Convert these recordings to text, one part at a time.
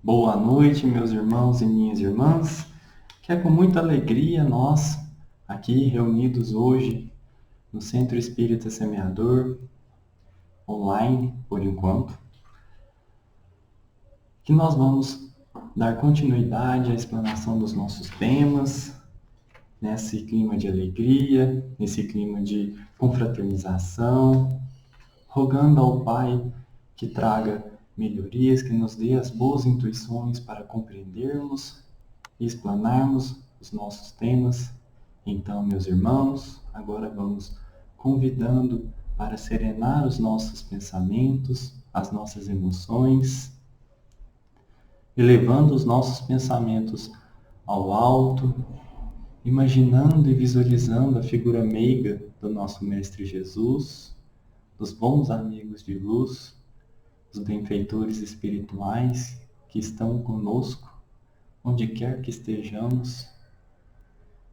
Boa noite, meus irmãos e minhas irmãs, que é com muita alegria nós, aqui reunidos hoje no Centro Espírita Semeador, online, por enquanto, que nós vamos dar continuidade à explanação dos nossos temas, nesse clima de alegria, nesse clima de confraternização, rogando ao Pai que traga melhorias, que nos dê as boas intuições para compreendermos e explanarmos os nossos temas. Então, meus irmãos, agora vamos convidando para serenar os nossos pensamentos, as nossas emoções, elevando os nossos pensamentos ao alto, imaginando e visualizando a figura meiga do nosso Mestre Jesus, dos bons amigos de luz, os benfeitores espirituais que estão conosco, onde quer que estejamos.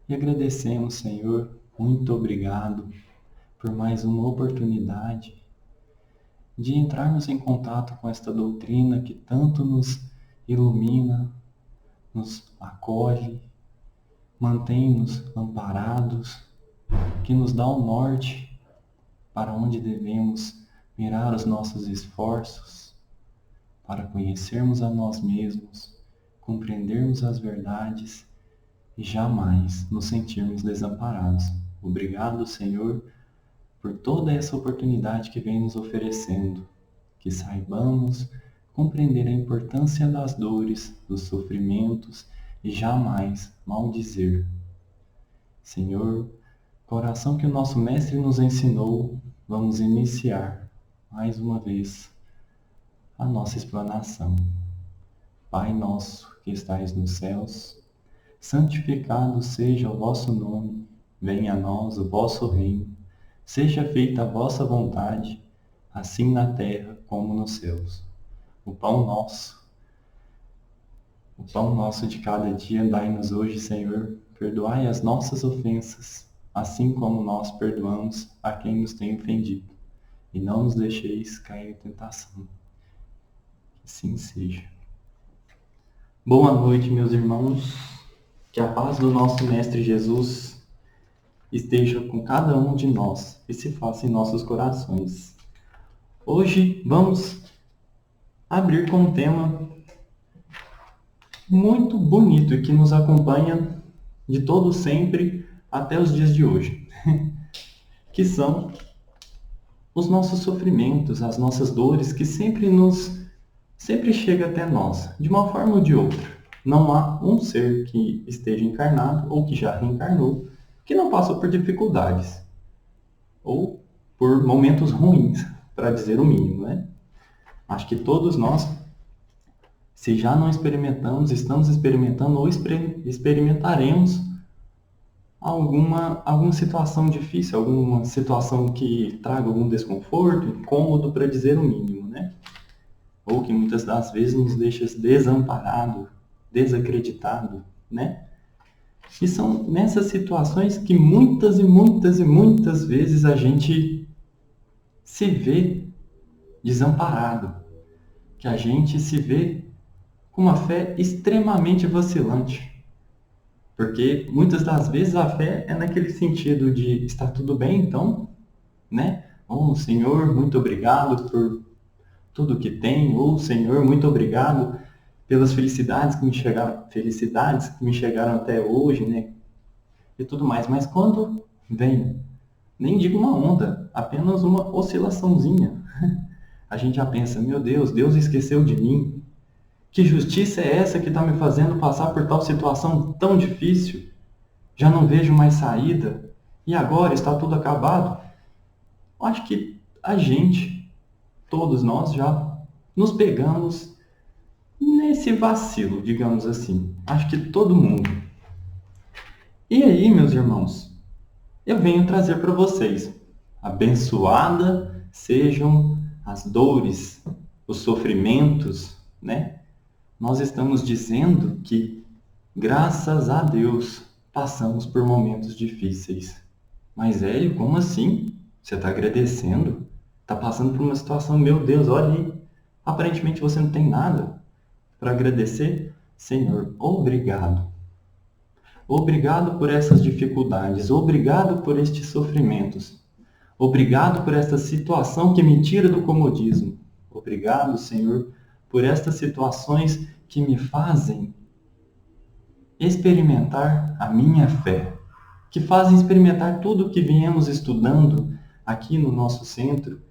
E agradecemos, Senhor, muito obrigado por mais uma oportunidade de entrarmos em contato com esta doutrina que tanto nos ilumina, nos acolhe, mantém-nos amparados, que nos dá o norte para onde devemos mirar os nossos esforços, para conhecermos a nós mesmos, compreendermos as verdades e jamais nos sentirmos desamparados. Obrigado, Senhor, por toda essa oportunidade que vem nos oferecendo, que saibamos compreender a importância das dores, dos sofrimentos e jamais maldizer. Senhor, com a oração que o nosso Mestre nos ensinou, vamos iniciar mais uma vez a nossa explanação. Pai nosso que estais nos céus, santificado seja o vosso nome, venha a nós o vosso reino, seja feita a vossa vontade, assim na terra como nos céus. O pão nosso de cada dia dai-nos hoje, Senhor. Perdoai as nossas ofensas, assim como nós perdoamos a quem nos tem ofendido. E não nos deixeis cair em tentação. Que assim seja. Boa noite, meus irmãos. Que a paz do nosso Mestre Jesus esteja com cada um de nós e se faça em nossos corações. Hoje vamos abrir com um tema muito bonito e que nos acompanha de todo sempre até os dias de hoje, que são os nossos sofrimentos, as nossas dores que sempre chega até nós, de uma forma ou de outra. Não há um ser que esteja encarnado ou que já reencarnou que não passou por dificuldades ou por momentos ruins, para dizer o mínimo, né? Acho que todos nós, se já não experimentamos, estamos experimentando ou experimentaremos alguma situação difícil, alguma situação que traga algum desconforto, incômodo, para dizer o mínimo, né? Ou que muitas das vezes nos deixa desamparado, desacreditado, né? E são nessas situações que muitas e muitas e muitas vezes a gente se vê desamparado, que a gente se vê com uma fé extremamente vacilante. Porque muitas das vezes a fé é naquele sentido de está tudo bem, então, né? Oh, Senhor, muito obrigado por tudo que tem. Ou, Senhor, muito obrigado pelas felicidades que me chegaram até hoje, né? E tudo mais. Mas quando vem, nem digo uma onda, apenas uma oscilaçãozinha, a gente já pensa, meu Deus, Deus esqueceu de mim. Que justiça é essa que está me fazendo passar por tal situação tão difícil? Já não vejo mais saída. E agora está tudo acabado? Eu acho que a gente, todos nós já nos pegamos nesse vacilo, digamos assim. Acho que todo mundo. E aí, meus irmãos, eu venho trazer para vocês. Abençoada sejam as dores, os sofrimentos, né? Nós estamos dizendo que, graças a Deus, passamos por momentos difíceis. Mas, Hélio, como assim? Você está agradecendo? Está passando por uma situação, meu Deus, olha aí. Aparentemente você não tem nada. para agradecer? Senhor, obrigado. Obrigado por essas dificuldades, obrigado por estes sofrimentos, obrigado por esta situação que me tira do comodismo. Obrigado, Senhor, por estas situações que me fazem experimentar a minha fé, que fazem experimentar tudo o que viemos estudando aqui no nosso centro.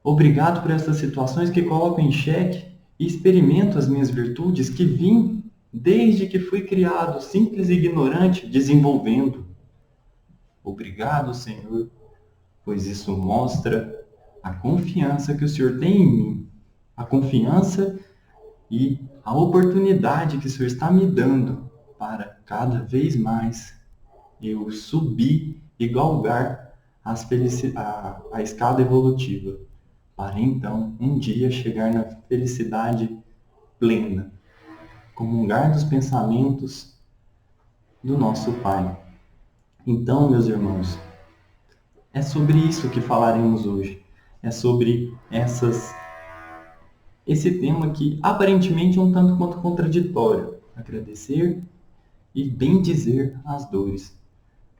Obrigado por essas situações que colocam em xeque e experimento as minhas virtudes que vim desde que fui criado, simples e ignorante, desenvolvendo. Obrigado, Senhor, pois isso mostra a confiança que o Senhor tem em mim, a confiança e a oportunidade que o Senhor está me dando para cada vez mais eu subir e galgar a escada evolutiva, para então um dia chegar na felicidade plena, comungar dos pensamentos do nosso Pai. Então, meus irmãos, é sobre isso que falaremos hoje. É sobre esse tema que aparentemente é um tanto quanto contraditório. Agradecer e bendizer as dores.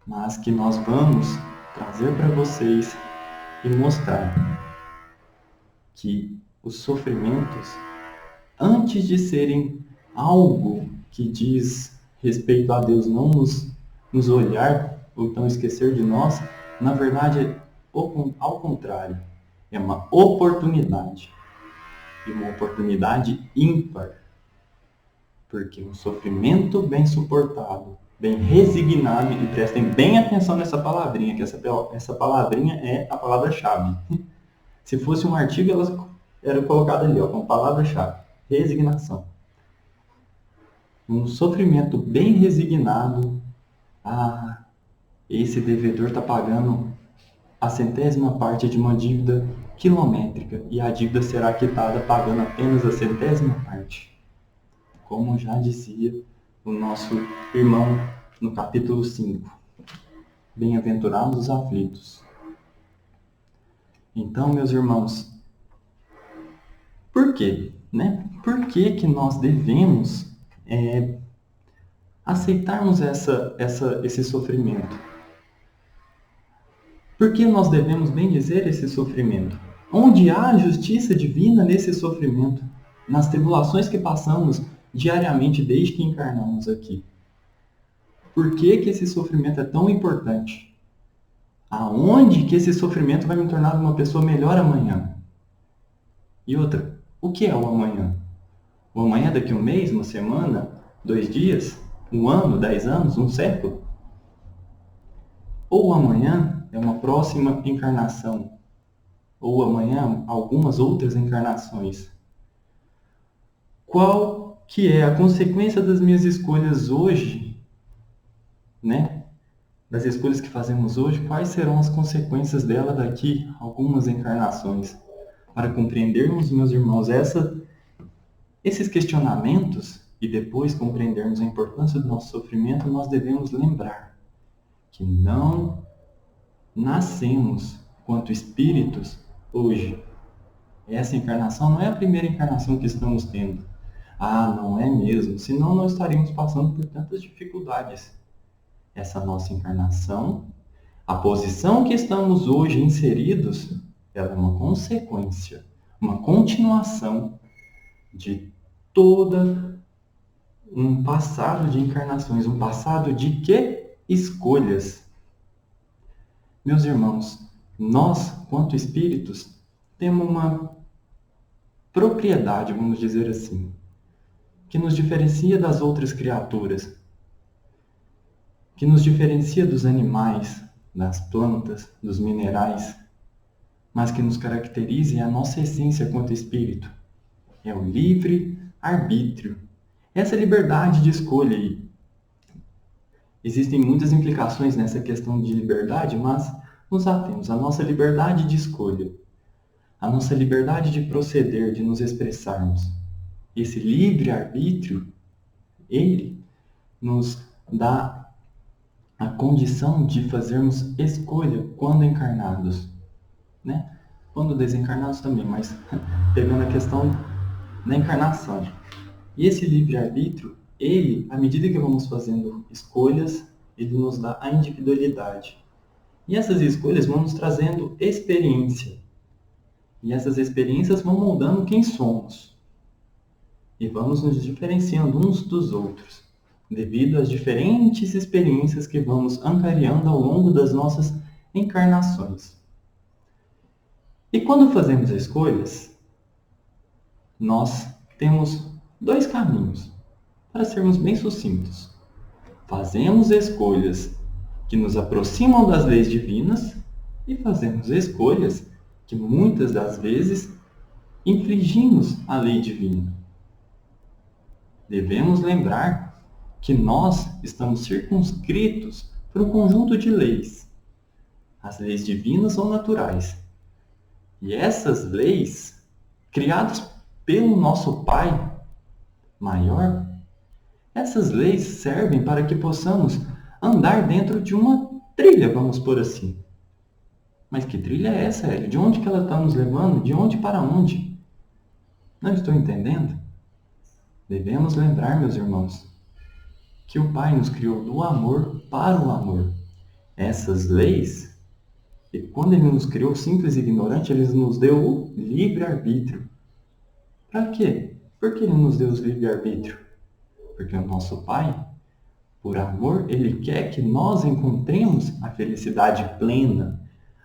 Mas que nós vamos trazer para vocês e mostrar que os sofrimentos, antes de serem algo que diz respeito a Deus não nos olhar ou então esquecer de nós, na verdade, ao contrário, é uma oportunidade. E uma oportunidade ímpar. Porque um sofrimento bem suportado, bem resignado, e prestem bem atenção nessa palavrinha, que essa palavrinha é a palavra-chave. Se fosse um artigo, ela era colocada ali, como palavra-chave. Resignação. Um sofrimento bem resignado. Esse devedor está pagando a 100ª parte de uma dívida quilométrica e a dívida será quitada pagando apenas a 100ª parte. Como já dizia o nosso irmão no capítulo 5. Bem-aventurados os aflitos. Então, meus irmãos, por quê? Por que nós devemos aceitarmos esse sofrimento? Por que nós devemos bendizer esse sofrimento? Onde há justiça divina nesse sofrimento? Nas tribulações que passamos diariamente desde que encarnamos aqui. Por que esse sofrimento é tão importante? Aonde que esse sofrimento vai me tornar uma pessoa melhor amanhã? E outra, o que é o amanhã? O amanhã daqui a um mês, uma semana, 2 dias, 1 ano, 10 anos, 1 século? Ou amanhã é uma próxima encarnação? Ou amanhã algumas outras encarnações? Qual que é a consequência das minhas escolhas hoje, das escolhas que fazemos hoje, quais serão as consequências dela daqui a algumas encarnações? Para compreendermos, meus irmãos, esses questionamentos e depois compreendermos a importância do nosso sofrimento, nós devemos lembrar que não nascemos quanto espíritos hoje. Essa encarnação não é a primeira encarnação que estamos tendo. Não é mesmo, senão não estaríamos passando por tantas dificuldades. Essa nossa encarnação, a posição que estamos hoje inseridos, ela é uma consequência, uma continuação de toda um passado de encarnações, um passado de quê? Escolhas. Meus irmãos, nós, quanto espíritos, temos uma propriedade, vamos dizer assim, que nos diferencia das outras criaturas, que nos diferencia dos animais, das plantas, dos minerais, mas que nos caracteriza é a nossa essência quanto espírito. É o livre arbítrio. Essa liberdade de escolha aí. Existem muitas implicações nessa questão de liberdade, mas nos atemos à nossa liberdade de escolha, a nossa liberdade de proceder, de nos expressarmos. Esse livre arbítrio, ele nos dá a condição de fazermos escolha quando encarnados, Quando desencarnados também, mas pegando a questão na encarnação. E esse livre-arbítrio, ele, à medida que vamos fazendo escolhas, ele nos dá a individualidade. E essas escolhas vão nos trazendo experiência. E essas experiências vão moldando quem somos. E vamos nos diferenciando uns dos outros, devido às diferentes experiências que vamos angariando ao longo das nossas encarnações. E quando fazemos escolhas, nós temos dois caminhos, para sermos bem sucintos. Fazemos escolhas que nos aproximam das leis divinas e fazemos escolhas que muitas das vezes infringimos a lei divina. Devemos lembrar que nós estamos circunscritos por um conjunto de leis. As leis divinas ou naturais. E essas leis, criadas pelo nosso Pai maior, essas leis servem para que possamos andar dentro de uma trilha, vamos por assim. Mas que trilha é essa, Hélio? De onde que ela está nos levando? De onde para onde? Não estou entendendo. Devemos lembrar, meus irmãos, que o Pai nos criou do amor para o amor. Essas leis, e quando Ele nos criou simples e ignorante, Ele nos deu o livre-arbítrio. Para quê? Por que Ele nos deu o livre-arbítrio? Porque o nosso Pai, por amor, Ele quer que nós encontremos a felicidade plena,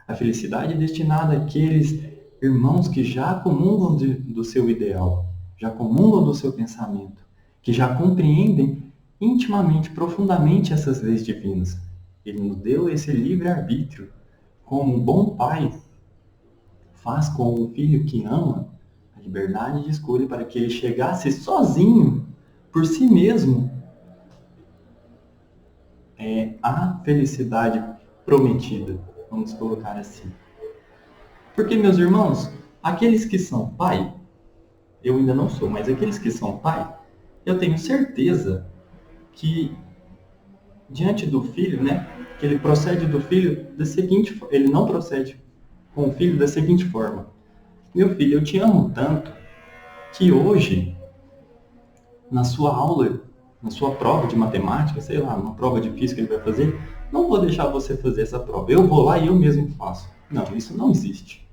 a felicidade destinada àqueles irmãos que já comungam do seu ideal, já comungam do seu pensamento, que já compreendem intimamente, profundamente essas leis divinas. Ele nos deu esse livre-arbítrio, como um bom pai faz com um filho que ama, a liberdade de escolha para que ele chegasse sozinho, por si mesmo, à felicidade prometida, vamos colocar assim. Porque, meus irmãos, aqueles que são pai, eu ainda não sou, mas aqueles que são pai, eu tenho certeza que diante do filho, né, que ele procede do filho da seguinte, ele não procede com o filho da seguinte forma: meu filho, eu te amo tanto que hoje, na sua aula, na sua prova de matemática, sei lá, uma prova de física que ele vai fazer, não vou deixar você fazer essa prova, eu vou lá e eu mesmo faço. Não, isso não existe.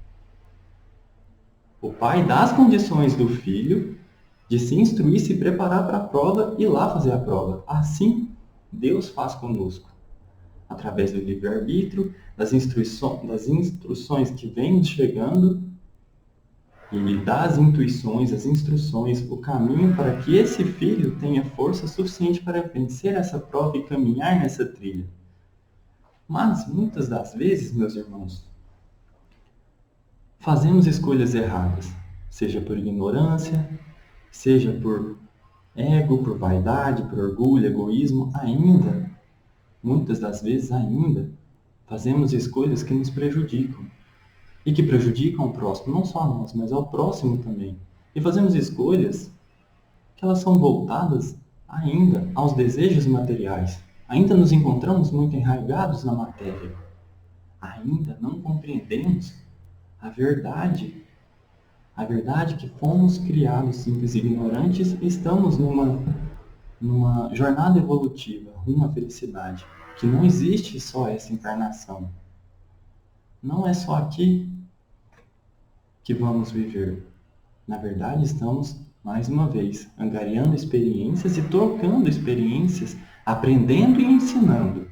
O pai dá as condições do filho de se instruir, se preparar para a prova e ir lá fazer a prova. Assim, Deus faz conosco, através do livre-arbítrio, das instruções que vêm chegando, e Ele dá as intuições, as instruções, o caminho para que esse filho tenha força suficiente para vencer essa prova e caminhar nessa trilha. Mas, muitas das vezes, meus irmãos, fazemos escolhas erradas, seja por ignorância, seja por ego, por vaidade, por orgulho, egoísmo, ainda, muitas das vezes ainda, fazemos escolhas que nos prejudicam. E que prejudicam o próximo, não só a nós, mas ao próximo também. E fazemos escolhas que elas são voltadas ainda aos desejos materiais. Ainda nos encontramos muito enraizados na matéria. Ainda não compreendemos a verdade que fomos criados simples e ignorantes e estamos numa jornada evolutiva, rumo à felicidade, que não existe só essa encarnação. Não é só aqui que vamos viver. Na verdade, estamos, mais uma vez, angariando experiências e trocando experiências, aprendendo e ensinando.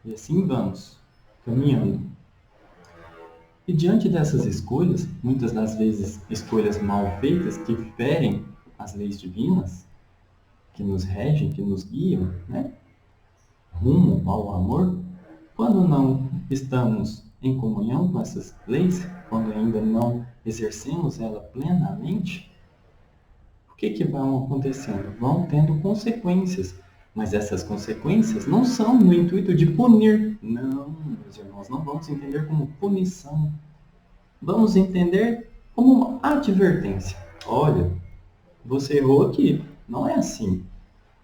E assim vamos, caminhando. E diante dessas escolhas, muitas das vezes escolhas mal feitas que ferem as leis divinas, que nos regem, que nos guiam, né, rumo ao amor, quando não estamos em comunhão com essas leis, quando ainda não exercemos ela plenamente, o que vão acontecendo? Vão tendo consequências, mas essas consequências não são no intuito de punir. Não, meus irmãos, não vamos entender como punição. Vamos entender como uma advertência. Olha, você errou aqui, não é assim.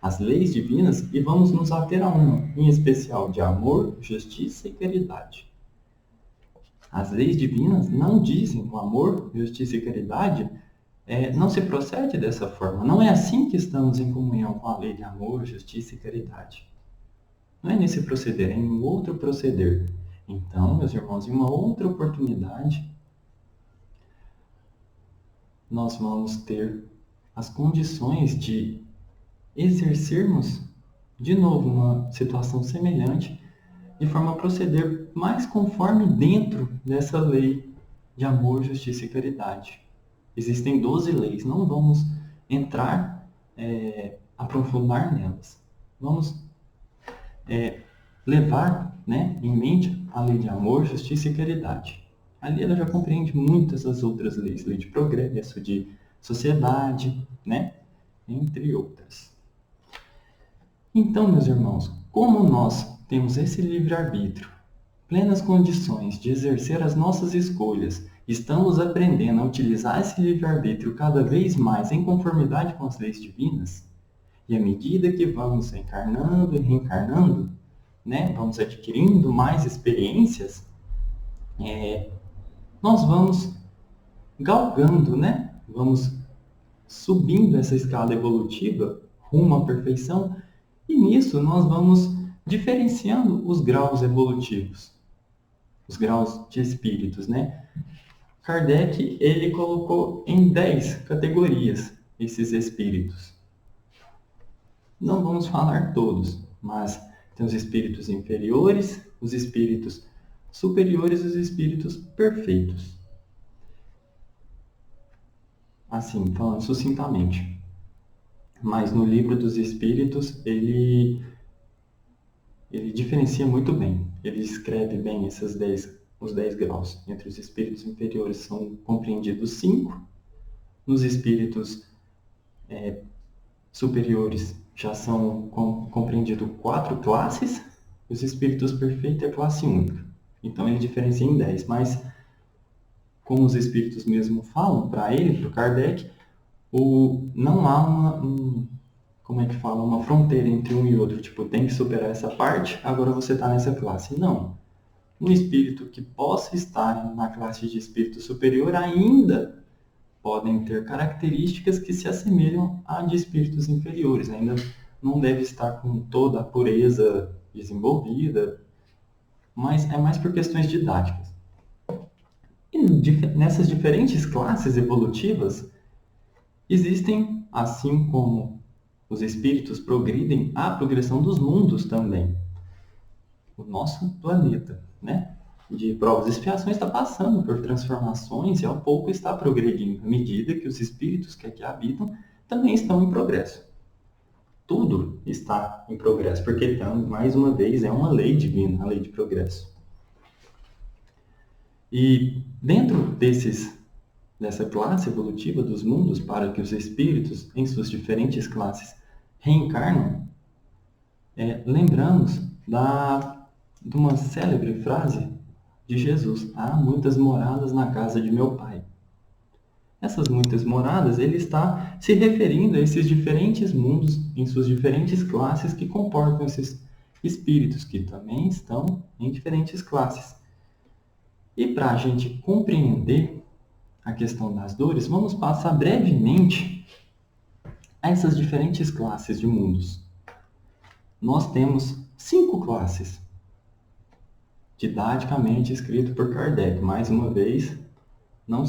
As leis divinas, e vamos nos ater a uma, em especial, de amor, justiça e caridade. As leis divinas não dizem o amor, justiça e caridade não se procede dessa forma. Não é assim que estamos em comunhão com a lei de amor, justiça e caridade. Não é nesse proceder, é em um outro proceder. Então, meus irmãos, em uma outra oportunidade, nós vamos ter as condições de exercermos de novo uma situação semelhante, de forma a proceder mais conforme dentro dessa lei de amor, justiça e caridade. Existem 12 leis, não vamos entrar, aprofundar nelas. Vamos levar, em mente a lei de amor, justiça e caridade. Ali ela já compreende muitas das outras leis, lei de progresso, de sociedade, entre outras. Então, meus irmãos, como nós temos esse livre-arbítrio, plenas condições de exercer as nossas escolhas, estamos aprendendo a utilizar esse livre-arbítrio cada vez mais em conformidade com as leis divinas, e à medida que vamos encarnando e reencarnando, vamos adquirindo mais experiências, nós vamos galgando, vamos subindo essa escala evolutiva rumo à perfeição, e nisso nós vamos diferenciando os graus evolutivos, os graus de espíritos, Kardec, ele colocou em 10 categorias esses espíritos. Não vamos falar todos, mas tem os espíritos inferiores, os espíritos superiores e os espíritos perfeitos. Assim, falando sucintamente. Mas no livro dos espíritos, ele diferencia muito bem. Ele escreve bem os 10 graus. Entre os espíritos inferiores são compreendidos 5. Nos espíritos superiores já são compreendidos 4 classes. E os espíritos perfeitos é classe única. Então ele diferencia em 10. Mas, como os espíritos mesmo falam para ele, para o Kardec, não há uma fronteira entre um e outro. Tipo, tem que superar essa parte, agora você está nessa classe. Não. Um espírito que possa estar na classe de espírito superior ainda podem ter características que se assemelham a de espíritos inferiores. Ainda não deve estar com toda a pureza desenvolvida, mas é mais por questões didáticas. E nessas diferentes classes evolutivas, existem, assim como os espíritos progridem, a progressão dos mundos também. O nosso planeta, de provas e expiações, está passando por transformações e ao pouco está progredindo, à medida que os espíritos que aqui habitam também estão em progresso. Tudo está em progresso, porque, mais uma vez, é uma lei divina, a lei de progresso. E dentro dessa classe evolutiva dos mundos, para que os espíritos, em suas diferentes classes, reencarnam, lembramos de uma célebre frase de Jesus: há muitas moradas na casa de meu Pai. Essas muitas moradas, ele está se referindo a esses diferentes mundos, em suas diferentes classes, que comportam esses espíritos, que também estão em diferentes classes. E para a gente compreender a questão das dores, vamos passar brevemente a essas diferentes classes de mundos. Nós temos 5 classes, didaticamente escrito por Kardec. Mais uma vez, não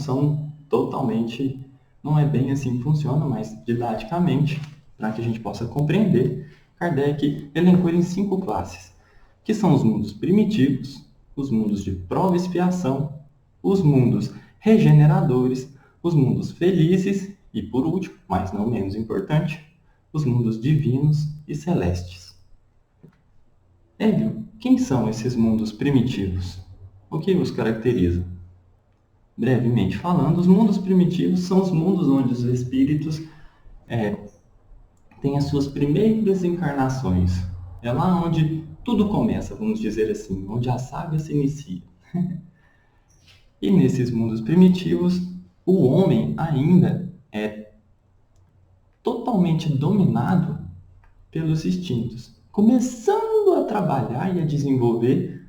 é bem assim que funciona, mas didaticamente, para que a gente possa compreender, Kardec elencou em 5 classes, que são os mundos primitivos, os mundos de prova e expiação, os mundos regeneradores, os mundos felizes e, por último, mas não menos importante, os mundos divinos e celestes. Hélio, quem são esses mundos primitivos? O que os caracteriza? Brevemente falando, os mundos primitivos são os mundos onde os espíritos têm as suas primeiras encarnações. É lá onde tudo começa, vamos dizer assim, onde a saga se inicia. E nesses mundos primitivos, o homem ainda é totalmente dominado pelos instintos, começando a trabalhar e a desenvolver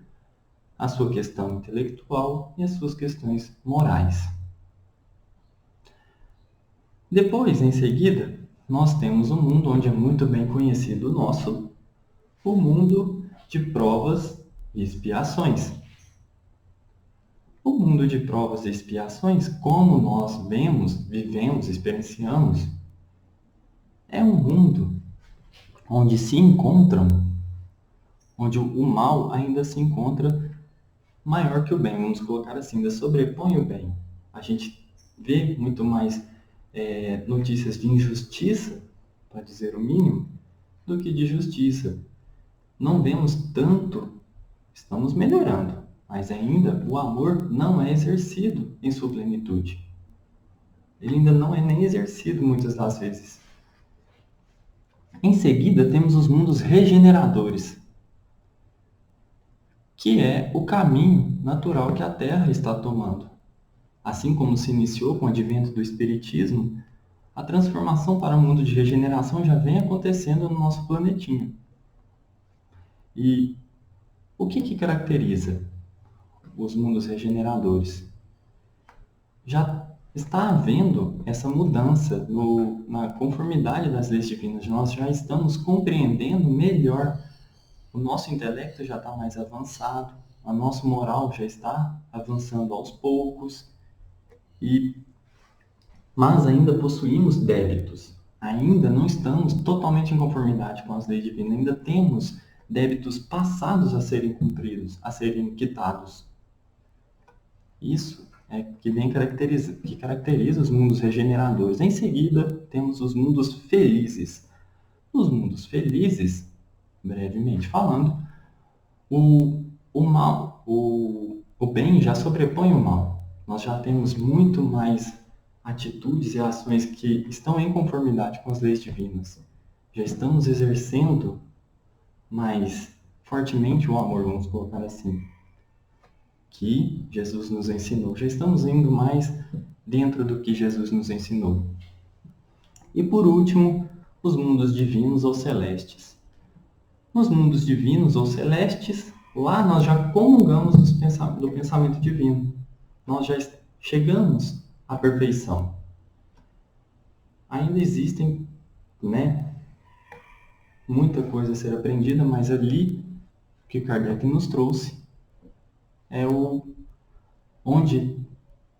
a sua questão intelectual e as suas questões morais. Depois, em seguida, nós temos um mundo onde é muito bem conhecido nosso, o mundo de provas e expiações. O mundo de provas e expiações, como nós vemos, vivemos, experienciamos, é um mundo onde se encontram, onde o mal ainda se encontra maior que o bem, vamos colocar assim, ainda sobrepõe o bem. A gente vê muito mais notícias de injustiça, para dizer o mínimo, do que de justiça. Não vemos tanto, estamos melhorando, mas ainda o amor não é exercido em sua plenitude. Ele ainda não é nem exercido muitas das vezes. Em seguida, temos os mundos regeneradores, que é o caminho natural que a Terra está tomando. Assim como se iniciou com o advento do Espiritismo, a transformação para o mundo de regeneração já vem acontecendo no nosso planetinha. E o que caracteriza os mundos regeneradores? Já está havendo essa mudança na conformidade das leis divinas. Nós já estamos compreendendo melhor. O nosso intelecto já está mais avançado, a nossa moral já está avançando aos poucos, mas ainda possuímos débitos. Ainda não estamos totalmente em conformidade com as leis divinas. Ainda temos débitos passados a serem cumpridos, a serem quitados. Isso é que caracteriza os mundos regeneradores. Em seguida, temos os mundos felizes. Nos mundos felizes, brevemente falando, o bem já sobrepõe o mal. Nós já temos muito mais atitudes e ações que estão em conformidade com as leis divinas. Já estamos exercendo mais fortemente o amor, vamos colocar assim, que Jesus nos ensinou. Já estamos indo mais dentro do que Jesus nos ensinou. E por último, os mundos divinos ou celestes. Nos mundos divinos ou celestes, lá nós já comungamos do pensamento divino. Nós já chegamos à perfeição. Ainda existem, muita coisa a ser aprendida, mas ali que Kardec nos trouxe é onde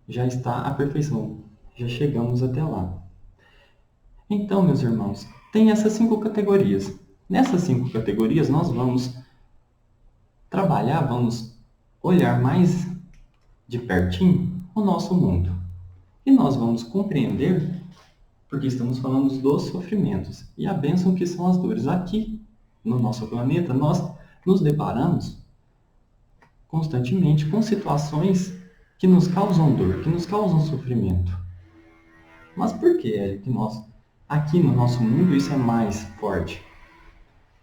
já está a perfeição. Já chegamos até lá. Então, meus irmãos, tem essas 5 categorias. Nessas 5 categorias, nós vamos trabalhar, vamos olhar mais de pertinho o nosso mundo. E nós vamos compreender, porque estamos falando dos sofrimentos e a bênção que são as dores. Aqui, no nosso planeta, nós nos deparamos constantemente com situações que nos causam dor, que nos causam sofrimento. Mas por que que nós, aqui no nosso mundo, isso é mais forte?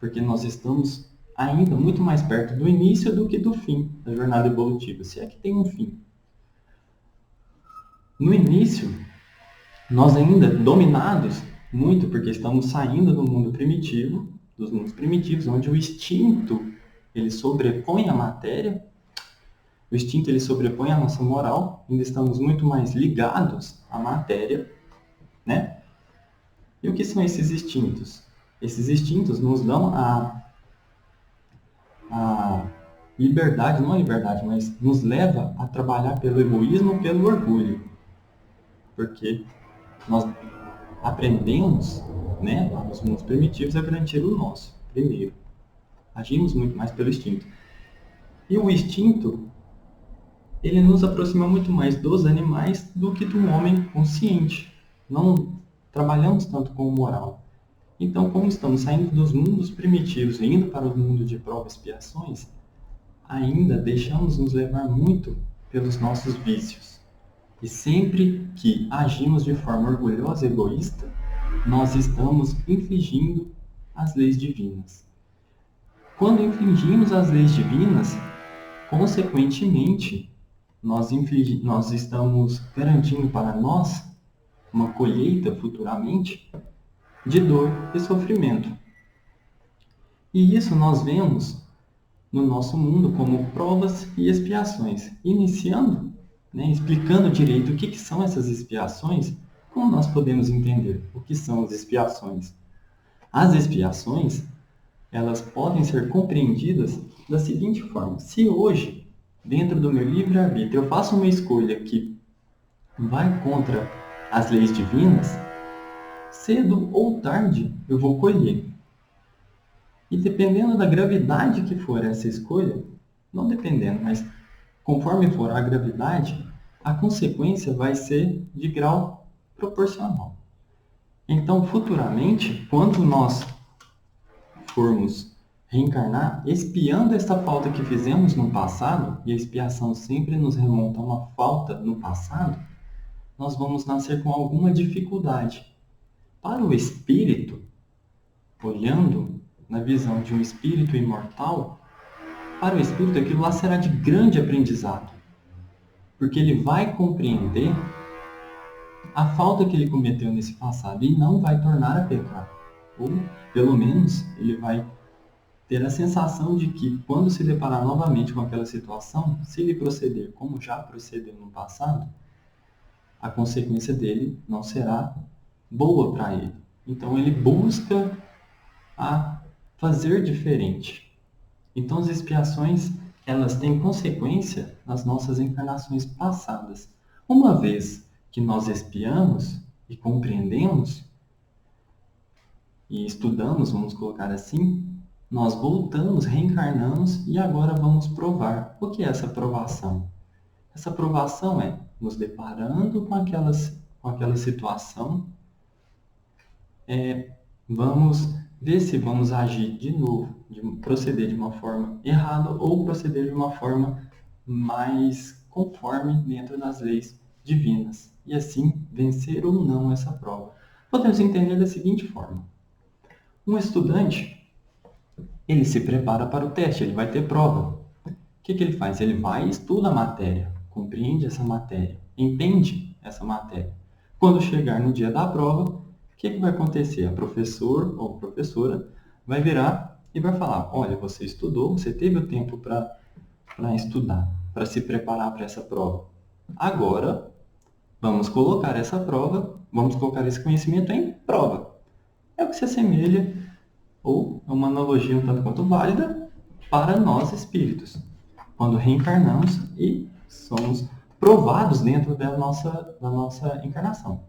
Porque nós estamos ainda muito mais perto do início do que do fim da jornada evolutiva, se é que tem um fim. No início, nós ainda dominados muito porque estamos saindo do mundo primitivo, dos mundos primitivos, onde o instinto ele sobrepõe a matéria, o instinto ele sobrepõe a nossa moral, ainda estamos muito mais ligados à matéria, né? E o que são esses instintos? Esses instintos nos dão a liberdade, não a liberdade, mas nos leva a trabalhar pelo egoísmo, pelo orgulho. Porque nós aprendemos, lá nos mundos primitivos, a garantir o nosso, primeiro. Agimos muito mais pelo instinto. E o instinto, ele nos aproxima muito mais dos animais do que do homem consciente. Não trabalhamos tanto com o moral. Então, como estamos saindo dos mundos primitivos e indo para o mundo de provas e expiações, ainda deixamos nos levar muito pelos nossos vícios. E sempre que agimos de forma orgulhosa e egoísta, nós estamos infringindo as leis divinas. Quando infringimos as leis divinas, consequentemente, nós estamos garantindo para nós uma colheita futuramente de dor e sofrimento. E isso nós vemos no nosso mundo como provas e expiações. Iniciando, explicando direito o que são essas expiações, Como nós podemos entender o que são as expiações? As expiações, elas podem ser compreendidas da seguinte forma. Se hoje, dentro do meu livre-arbítrio, eu faço uma escolha que vai contra as leis divinas, cedo ou tarde eu vou colher. E dependendo da gravidade que for essa escolha, não dependendo, mas conforme for a gravidade, a consequência vai ser de grau proporcional. Então, futuramente, quando nós formos reencarnar, expiando esta falta que fizemos no passado, e a expiação sempre nos remonta a uma falta no passado, nós vamos nascer com alguma dificuldade. Para o espírito, olhando na visão de um espírito imortal, para o espírito aquilo lá será de grande aprendizado, porque ele vai compreender a falta que ele cometeu nesse passado e não vai tornar a pecar. Ou, pelo menos, ele vai ter a sensação de que, quando se deparar novamente com aquela situação, se ele proceder como já procedeu no passado, a consequência dele não será boa para ele. Então, ele busca a fazer diferente. Então, as expiações, elas têm consequência nas nossas encarnações passadas. Uma vez que nós expiamos e compreendemos e estudamos, vamos colocar assim, nós voltamos, reencarnamos e agora vamos provar. O que é essa provação? Essa provação é nos deparando com aquela situação, vamos ver se vamos agir de novo, proceder de uma forma errada ou proceder de uma forma mais conforme dentro das leis divinas. E assim, vencer ou não essa prova. Podemos entender da seguinte forma. Um estudante, ele se prepara para o teste, ele vai ter prova. O que ele faz? Ele vai e estuda a matéria, compreende essa matéria, entende essa matéria. Quando chegar no dia da prova, o que vai acontecer? A professor ou professora vai virar e vai falar, olha, você estudou, você teve o tempo para estudar, para se preparar para essa prova. Agora, vamos colocar essa prova, vamos colocar esse conhecimento em prova. É o que se assemelha, ou é uma analogia um tanto quanto válida, para nós espíritos. Quando reencarnamos e somos provados dentro da nossa encarnação.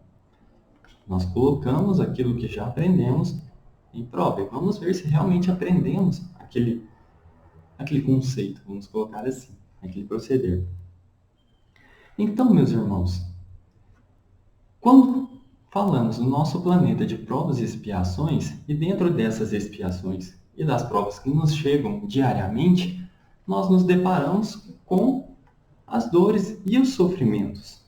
Nós colocamos aquilo que já aprendemos em prova e vamos ver se realmente aprendemos aquele conceito, vamos colocar assim, aquele proceder. Então, meus irmãos, quando falamos no nosso planeta de provas e expiações, e dentro dessas expiações e das provas que nos chegam diariamente, nós nos deparamos com as dores e os sofrimentos.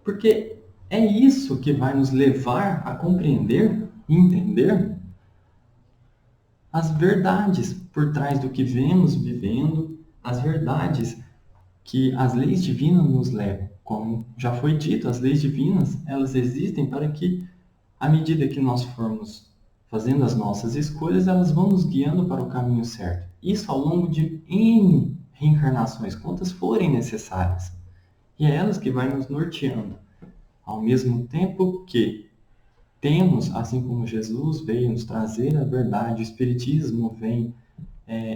Porque é isso que vai nos levar a compreender e entender as verdades por trás do que vemos vivendo, as verdades que as leis divinas nos levam. Como já foi dito, as leis divinas, elas existem para que, à medida que nós formos fazendo as nossas escolhas, elas vão nos guiando para o caminho certo. Isso ao longo de N reencarnações, quantas forem necessárias. E é elas que vai nos norteando. Ao mesmo tempo que temos, assim como Jesus veio nos trazer a verdade, o Espiritismo vem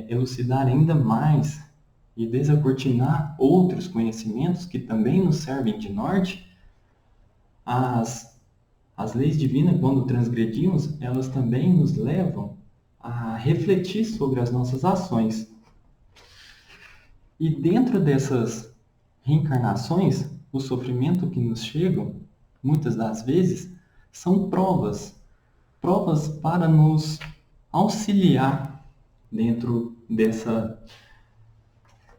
elucidar ainda mais e desacortinar outros conhecimentos que também nos servem de norte, as leis divinas, quando transgredimos, elas também nos levam a refletir sobre as nossas ações. E dentro dessas reencarnações, o sofrimento que nos chegam, muitas das vezes, são provas para nos auxiliar dentro dessa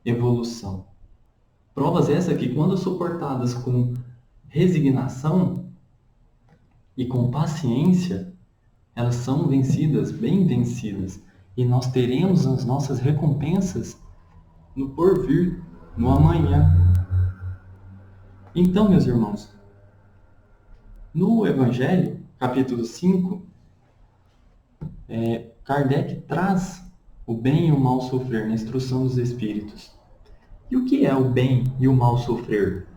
evolução. Provas essas que, quando suportadas com resignação e com paciência, elas são vencidas, bem vencidas, e nós teremos as nossas recompensas no porvir, no amanhã. Então, meus irmãos, no Evangelho, capítulo 5, Kardec traz o bem e o mal sofrer na instrução dos espíritos. E o que é o bem e o mal sofrer?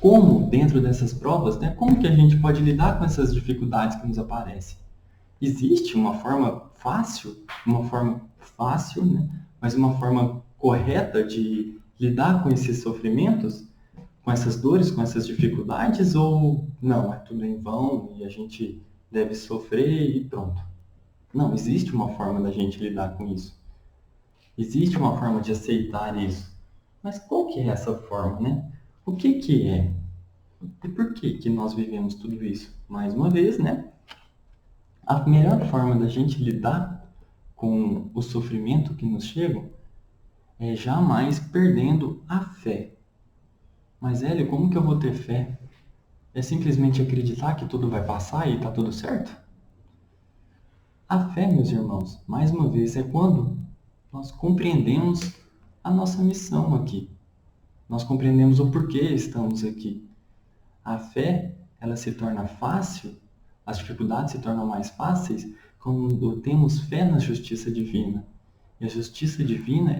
como, dentro dessas provas, né, como que a gente pode lidar com essas dificuldades que nos aparecem? Existe uma forma fácil, né, mas uma forma correta de lidar com esses sofrimentos, com essas dores, com essas dificuldades, ou não, é tudo em vão e a gente deve sofrer e pronto? Não, existe uma forma da gente lidar com isso. Existe uma forma de aceitar isso. Mas qual que é essa forma, né? O que que é? E por que que nós vivemos tudo isso? Mais uma vez, né? A melhor forma da gente lidar com o sofrimento que nos chega é jamais perdendo a fé. Mas, Hélio, como que eu vou ter fé? É simplesmente acreditar que tudo vai passar e está tudo certo? A fé, meus irmãos, mais uma vez, é quando nós compreendemos a nossa missão aqui. Nós compreendemos o porquê estamos aqui. A fé, ela se torna fácil, as dificuldades se tornam mais fáceis quando temos fé na justiça divina. E a justiça divina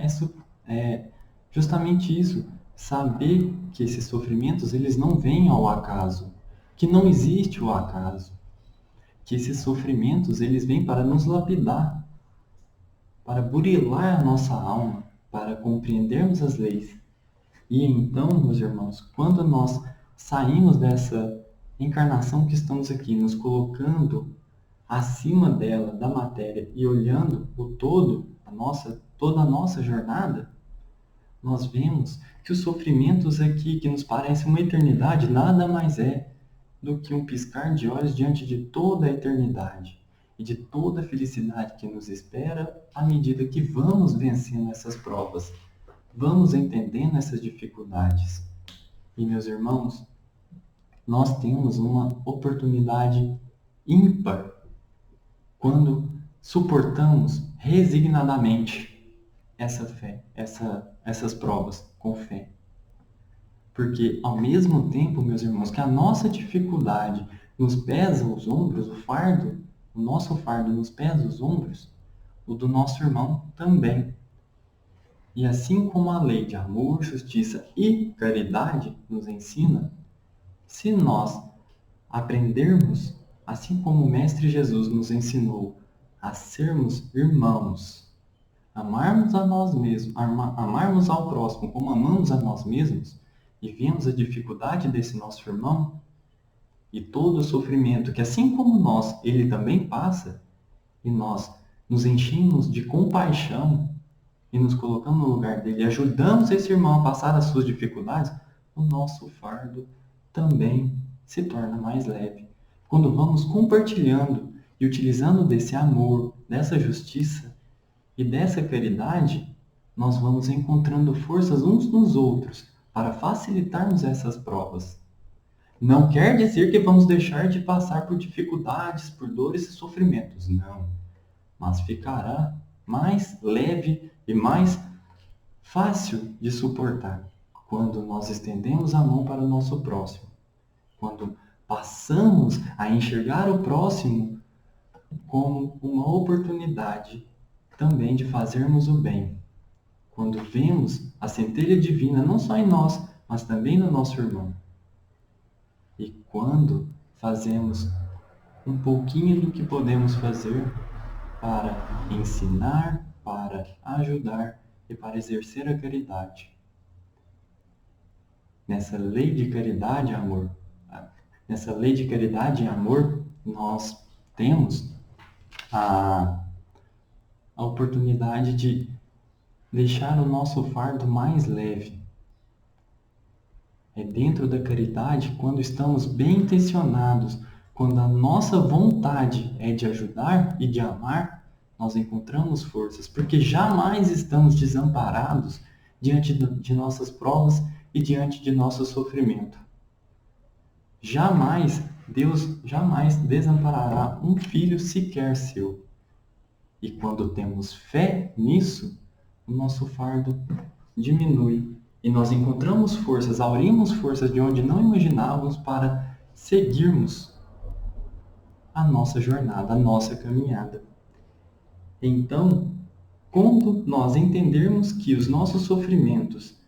é justamente isso, saber que esses sofrimentos eles não vêm ao acaso, que não existe o acaso, que esses sofrimentos eles vêm para nos lapidar, para burilar a nossa alma, para compreendermos as leis. E então, meus irmãos, quando nós saímos dessa encarnação que estamos aqui, nos colocando acima dela, da matéria, e olhando o todo, toda a nossa jornada, nós vemos que os sofrimentos aqui, que nos parecem uma eternidade, nada mais é do que um piscar de olhos diante de toda a eternidade e de toda a felicidade que nos espera à medida que vamos vencendo essas provas, vamos entendendo essas dificuldades. E, meus irmãos, nós temos uma oportunidade ímpar quando suportamos resignadamente essa fé, essas provas com fé. Porque ao mesmo tempo, meus irmãos, que a nossa dificuldade nos pesa os ombros, o nosso fardo nos pesa os ombros, o do nosso irmão também. E assim como a lei de amor, justiça e caridade nos ensina, se nós aprendermos, assim como o Mestre Jesus nos ensinou, a sermos irmãos, amarmos a nós mesmos, amarmos ao próximo como amamos a nós mesmos, e vemos a dificuldade desse nosso irmão e todo o sofrimento que, assim como nós, ele também passa, e nós nos enchemos de compaixão e nos colocamos no lugar dele, ajudamos esse irmão a passar as suas dificuldades, o nosso fardo também se torna mais leve. Quando vamos compartilhando e utilizando desse amor, dessa justiça e dessa caridade, nós vamos encontrando forças uns nos outros para facilitarmos essas provas. Não quer dizer que vamos deixar de passar por dificuldades, por dores e sofrimentos, não. Mas ficará mais leve e mais fácil de suportar quando nós estendemos a mão para o nosso próximo, quando passamos a enxergar o próximo como uma oportunidade também de fazermos o bem, quando vemos a centelha divina não só em nós, mas também no nosso irmão, e quando fazemos um pouquinho do que podemos fazer para ensinar, para ajudar e para exercer a caridade. Nessa lei de caridade e amor, nós temos a oportunidade de deixar o nosso fardo mais leve. É dentro da caridade, quando estamos bem intencionados, quando a nossa vontade é de ajudar e de amar, nós encontramos forças, porque jamais estamos desamparados diante de nossas provas e diante de nosso sofrimento. Deus jamais desamparará um filho sequer seu. E quando temos fé nisso, o nosso fardo diminui e nós encontramos forças, aurimos forças de onde não imaginávamos para seguirmos a nossa jornada, a nossa caminhada. Então, quando nós entendermos que os nossos sofrimentos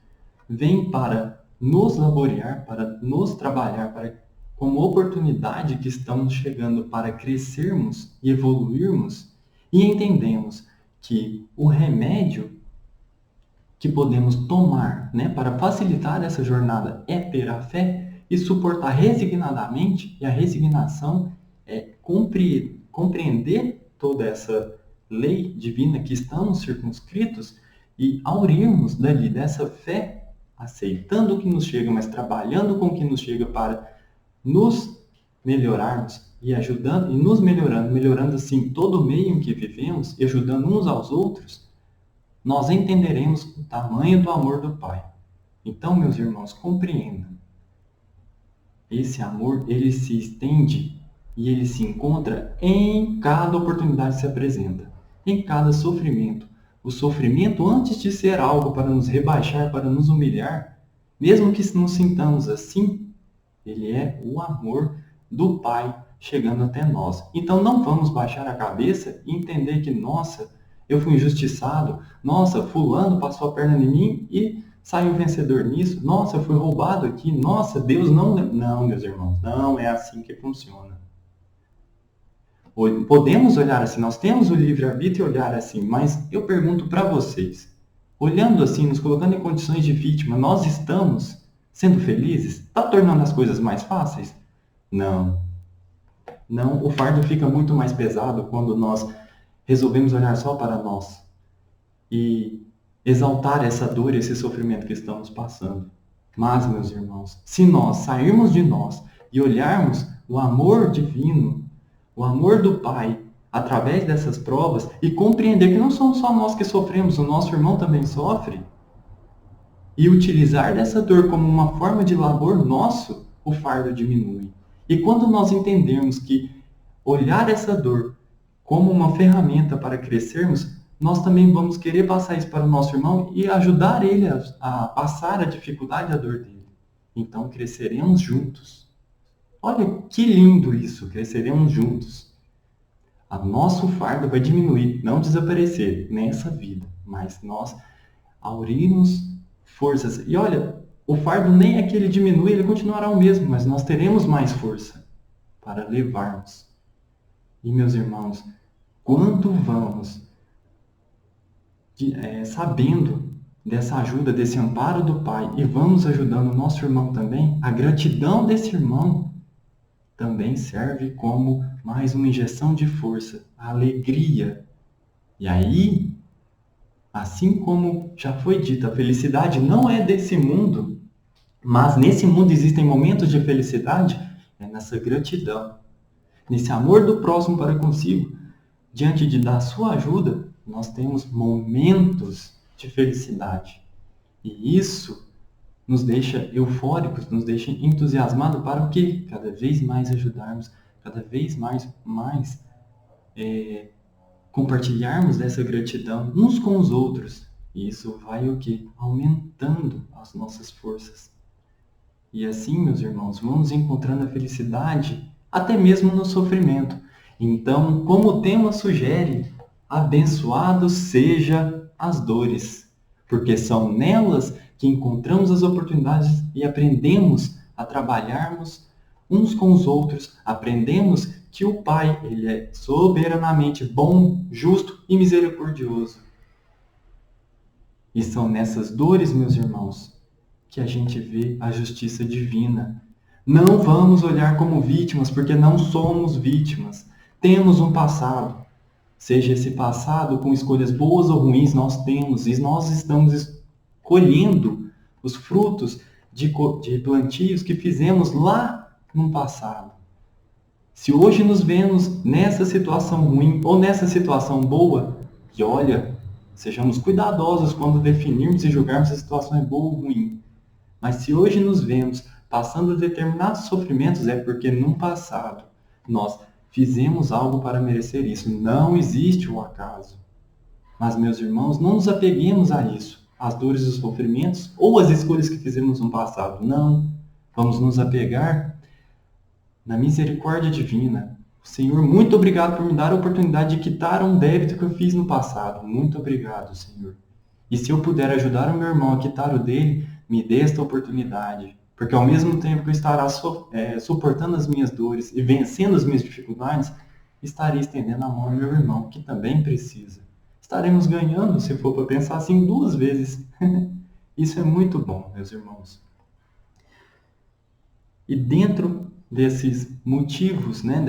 vêm para nos laborear, para nos trabalhar, para como oportunidade que estamos chegando para crescermos e evoluirmos, e entendemos que o remédio que podemos tomar, né, para facilitar essa jornada é ter a fé e suportar resignadamente, e a resignação é compreender toda essa lei divina que estamos circunscritos e aurirmos dali dessa fé, aceitando o que nos chega, mas trabalhando com o que nos chega para nos melhorarmos e ajudando e nos melhorando, melhorando assim todo o meio em que vivemos e ajudando uns aos outros, nós entenderemos o tamanho do amor do Pai. Então, meus irmãos, compreendam. Esse amor, ele se estende e ele se encontra em cada oportunidade que se apresenta, em cada sofrimento. O sofrimento, antes de ser algo para nos rebaixar, para nos humilhar, mesmo que nos sintamos assim, ele é o amor do Pai chegando até nós. Então não vamos baixar a cabeça e entender que, nossa, eu fui injustiçado, nossa, fulano passou a perna em mim e saiu vencedor nisso, nossa, eu fui roubado aqui, nossa, Deus não... Não, meus irmãos, não é assim que funciona. Podemos olhar assim, nós temos o livre-arbítrio e olhar assim, mas eu pergunto para vocês, olhando assim, nos colocando em condições de vítima, nós estamos sendo felizes? Está tornando as coisas mais fáceis? Não. Não, o fardo fica muito mais pesado quando nós resolvemos olhar só para nós e exaltar essa dor e esse sofrimento que estamos passando. Mas, meus irmãos, se nós sairmos de nós e olharmos o amor divino, o amor do Pai, através dessas provas, e compreender que não somos só nós que sofremos, o nosso irmão também sofre, e utilizar dessa dor como uma forma de labor nosso, o fardo diminui. E quando nós entendermos que olhar essa dor como uma ferramenta para crescermos, nós também vamos querer passar isso para o nosso irmão e ajudar ele a passar a dificuldade e a dor dele. Então cresceremos juntos. Olha que lindo isso, cresceremos juntos. O nosso fardo vai diminuir, não desaparecer nessa vida, mas nós aurirmos forças. E olha, o fardo nem é que ele diminui, ele continuará o mesmo, mas nós teremos mais força para levarmos. E meus irmãos, quando vamos sabendo dessa ajuda, desse amparo do Pai, e vamos ajudando o nosso irmão também, a gratidão desse irmão também serve como mais uma injeção de força, a alegria. E aí, assim como já foi dito, a felicidade não é desse mundo, mas nesse mundo existem momentos de felicidade, é nessa gratidão, nesse amor do próximo para consigo. Diante da sua ajuda, nós temos momentos de felicidade. E isso nos deixa eufóricos, nos deixa entusiasmados para o quê? Cada vez mais ajudarmos, cada vez mais compartilharmos dessa gratidão uns com os outros. E isso vai o quê? Aumentando as nossas forças. E assim, meus irmãos, vamos encontrando a felicidade até mesmo no sofrimento. Então, como o tema sugere, abençoados sejam as dores, porque são nelas que encontramos as oportunidades e aprendemos a trabalharmos uns com os outros, aprendemos que o Pai, ele é soberanamente bom, justo e misericordioso. E são nessas dores, meus irmãos, que a gente vê a justiça divina. Não vamos olhar como vítimas, porque não somos vítimas. Temos um passado. Seja esse passado com escolhas boas ou ruins, nós temos. E nós estamos colhendo os frutos de plantios que fizemos lá no passado. Se hoje nos vemos nessa situação ruim ou nessa situação boa, e olha, sejamos cuidadosos quando definirmos e julgarmos se a situação é boa ou ruim. Mas se hoje nos vemos passando determinados sofrimentos, é porque no passado nós fizemos algo para merecer isso. Não existe o acaso. Mas, meus irmãos, não nos apeguemos a isso, às dores e os sofrimentos ou às escolhas que fizemos no passado. Não. Vamos nos apegar na misericórdia divina. Senhor, muito obrigado por me dar a oportunidade de quitar um débito que eu fiz no passado. Muito obrigado, Senhor. E se eu puder ajudar o meu irmão a quitar o dele, me dê esta oportunidade. Porque ao mesmo tempo que eu estará suportando as minhas dores e vencendo as minhas dificuldades, estarei estendendo a mão ao meu irmão, que também precisa. Estaremos ganhando, se for para pensar assim, duas vezes. Isso é muito bom, meus irmãos. E dentro desses motivos, né,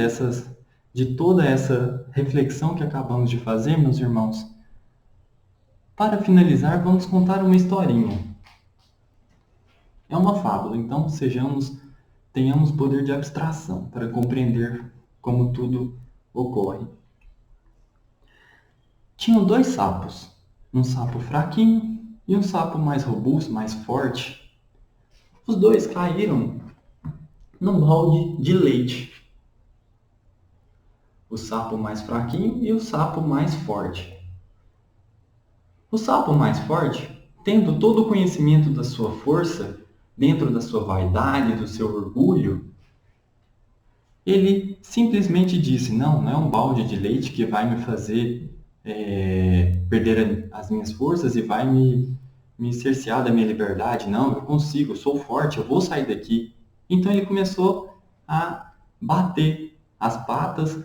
de toda essa reflexão que acabamos de fazer, meus irmãos, para finalizar, vamos contar uma historinha. É uma fábula, então tenhamos poder de abstração para compreender como tudo ocorre. Tinham dois sapos, um sapo fraquinho e um sapo mais robusto, mais forte. Os dois caíram num balde de leite. O sapo mais fraquinho e o sapo mais forte. O sapo mais forte, tendo todo o conhecimento da sua força, dentro da sua vaidade, do seu orgulho, ele simplesmente disse, não é um balde de leite que vai me fazer perder as minhas forças e vai me cercear da minha liberdade. Não, eu consigo, eu sou forte, eu vou sair daqui. Então ele começou a bater as patas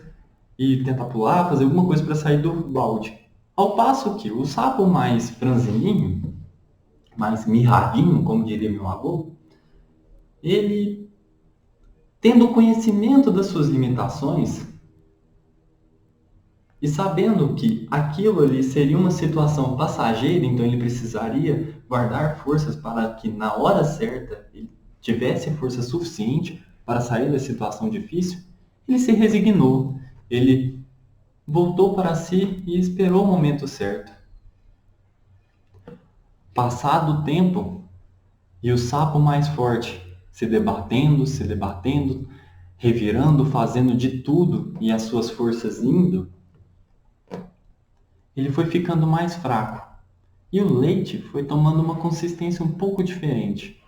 e tentar pular, fazer alguma coisa para sair do balde. Ao passo que o sapo mais franzininho, mais mirradinho, como diria meu avô, ele, tendo conhecimento das suas limitações e sabendo que aquilo ali seria uma situação passageira, então ele precisaria guardar forças para que na hora certa ele tivesse força suficiente para sair da situação difícil, ele se resignou. Ele voltou para si e esperou o momento certo. Passado o tempo, e o sapo mais forte se debatendo, revirando, fazendo de tudo e as suas forças indo, ele foi ficando mais fraco. E o leite foi tomando uma consistência um pouco diferente.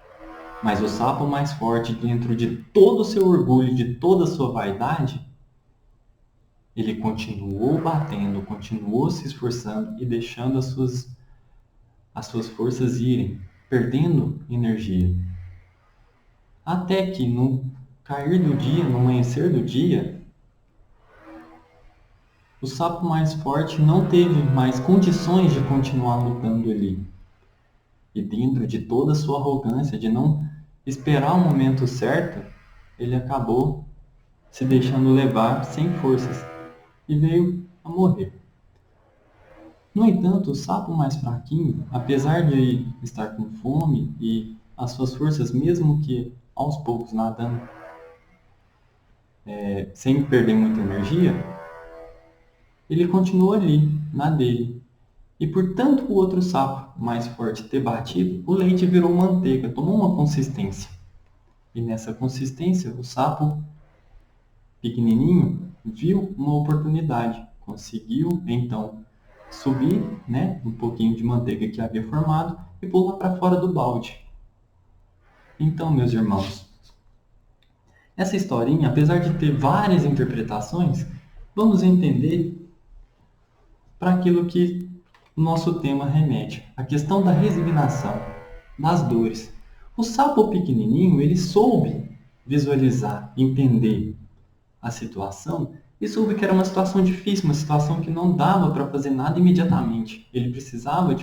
Mas o sapo mais forte, dentro de todo o seu orgulho, de toda a sua vaidade, ele continuou batendo, continuou se esforçando e deixando as suas forças irem, perdendo energia. Até que no cair do dia, no amanhecer do dia, o sapo mais forte não teve mais condições de continuar lutando ali. E dentro de toda a sua arrogância de não esperar o momento certo, ele acabou se deixando levar sem forças e veio a morrer. No entanto, o sapo mais fraquinho, apesar de estar com fome e as suas forças, mesmo que aos poucos nadando, sem perder muita energia, ele continuou ali, na dele. E por tanto o outro sapo mais forte ter batido, o leite virou manteiga, tomou uma consistência. E nessa consistência, o sapo pequenininho viu uma oportunidade, conseguiu então subir, né, um pouquinho de manteiga que havia formado e pular para fora do balde. Então, meus irmãos, essa historinha, apesar de ter várias interpretações, vamos entender para aquilo que o nosso tema remete, a questão da resignação, das dores. O sapo pequenininho, ele soube visualizar, entender a situação e soube que era uma situação difícil, uma situação que não dava para fazer nada imediatamente. Ele precisava,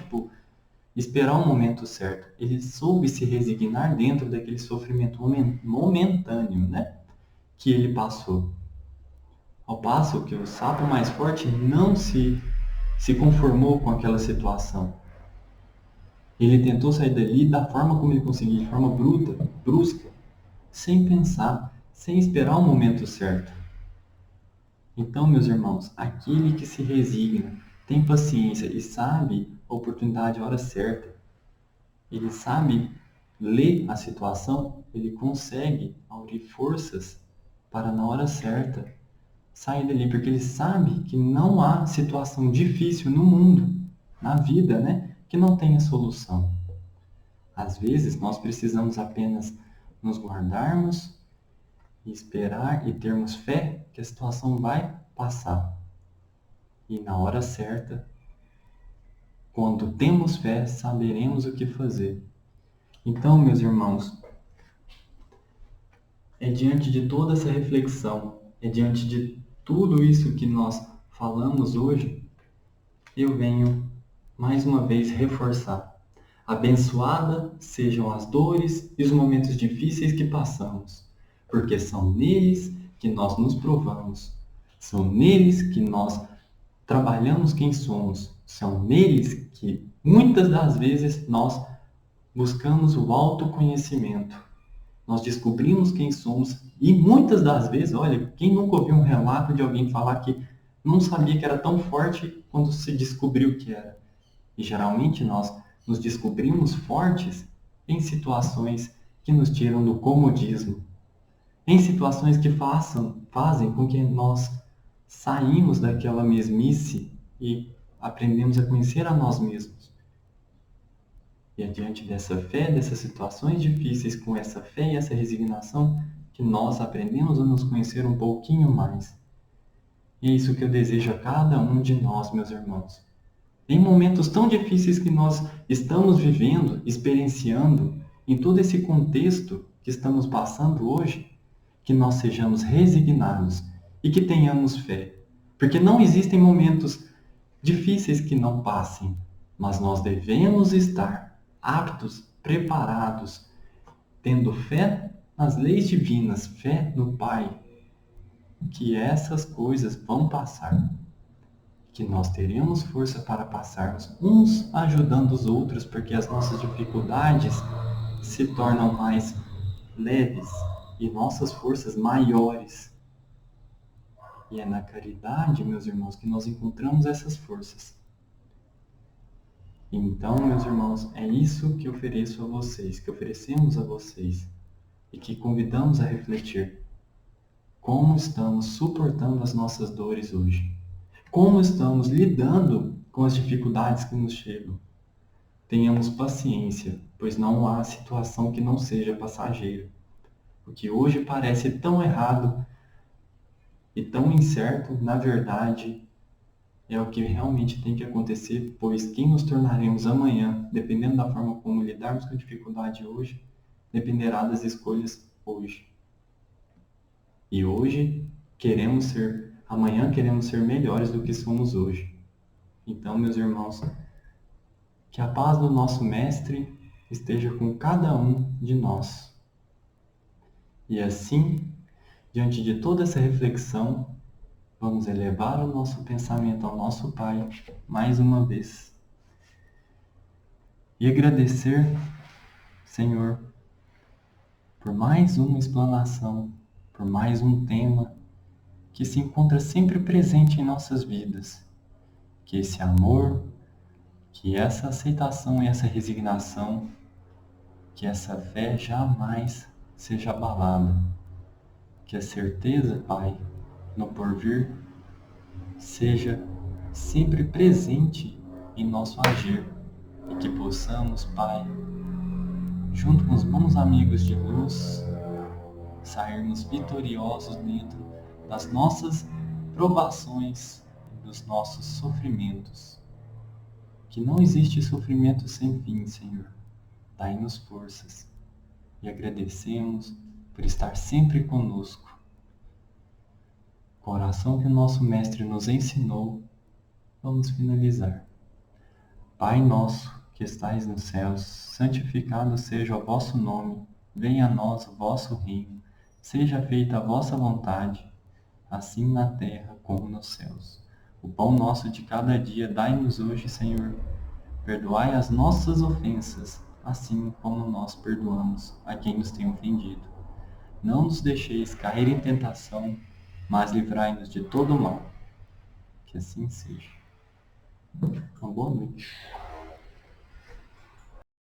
esperar o momento certo. Ele soube se resignar dentro daquele sofrimento momentâneo, né, que ele passou. Ao passo que o sapo mais forte não se conformou com aquela situação. Ele tentou sair dali da forma como ele conseguia, de forma bruta, brusca, sem pensar, sem esperar o momento certo. Então, meus irmãos, aquele que se resigna, tem paciência e sabe a oportunidade, a hora certa, ele sabe ler a situação, ele consegue aurir forças para na hora certa sair dali, porque ele sabe que não há situação difícil no mundo, na vida, né, que não tenha solução. Às vezes, nós precisamos apenas nos guardarmos e esperar e termos fé que a situação vai passar. E na hora certa, quando temos fé, saberemos o que fazer. Então, meus irmãos, é diante de toda essa reflexão, é diante de tudo isso que nós falamos hoje, eu venho mais uma vez reforçar. Abençoadas sejam as dores e os momentos difíceis que passamos, porque são neles que nós nos provamos, são neles que nós trabalhamos quem somos, são neles que muitas das vezes nós buscamos o autoconhecimento. Nós descobrimos quem somos e muitas das vezes, olha, quem nunca ouviu um relato de alguém falar que não sabia que era tão forte quando se descobriu que era? E geralmente nós nos descobrimos fortes em situações que nos tiram do comodismo, em situações que fazem com que nós saímos daquela mesmice e aprendemos a conhecer a nós mesmos. E é diante dessa fé, dessas situações difíceis, com essa fé e essa resignação, que nós aprendemos a nos conhecer um pouquinho mais. E é isso que eu desejo a cada um de nós, meus irmãos. Em momentos tão difíceis que nós estamos vivendo, experienciando, em todo esse contexto que estamos passando hoje, que nós sejamos resignados e que tenhamos fé. Porque não existem momentos difíceis que não passem, mas nós devemos estar aptos, preparados, tendo fé nas leis divinas, fé no Pai, que essas coisas vão passar, que nós teremos força para passarmos, uns ajudando os outros, porque as nossas dificuldades se tornam mais leves e nossas forças maiores. E é na caridade, meus irmãos, que nós encontramos essas forças. Então, meus irmãos, é isso que ofereço a vocês, que oferecemos a vocês e que convidamos a refletir. Como estamos suportando as nossas dores hoje? Como estamos lidando com as dificuldades que nos chegam? Tenhamos paciência, pois não há situação que não seja passageira. O que hoje parece tão errado e tão incerto, na verdade, é o que realmente tem que acontecer, pois quem nos tornaremos amanhã, dependendo da forma como lidarmos com a dificuldade hoje, dependerá das escolhas hoje. E hoje amanhã queremos ser melhores do que somos hoje. Então, meus irmãos, que a paz do nosso Mestre esteja com cada um de nós. E assim, diante de toda essa reflexão, vamos elevar o nosso pensamento ao nosso Pai mais uma vez. E agradecer, Senhor, por mais uma explanação, por mais um tema que se encontra sempre presente em nossas vidas. Que esse amor, que essa aceitação e essa resignação, que essa fé jamais seja abalada. Que a certeza, Pai, no porvir, seja sempre presente em nosso agir. E que possamos, Pai, junto com os bons amigos de luz, sairmos vitoriosos dentro das nossas provações, dos nossos sofrimentos. Que não existe sofrimento sem fim, Senhor. Dai-nos forças e agradecemos por estar sempre conosco. Com a oração que o nosso Mestre nos ensinou, vamos finalizar. Pai nosso que estais nos céus, santificado seja o vosso nome. Venha a nós o vosso reino. Seja feita a vossa vontade, assim na terra como nos céus. O pão nosso de cada dia dai-nos hoje, Senhor. Perdoai as nossas ofensas, assim como nós perdoamos a quem nos tem ofendido. Não nos deixeis cair em tentação, mas livrai-nos de todo o mal. Que assim seja. Uma boa noite.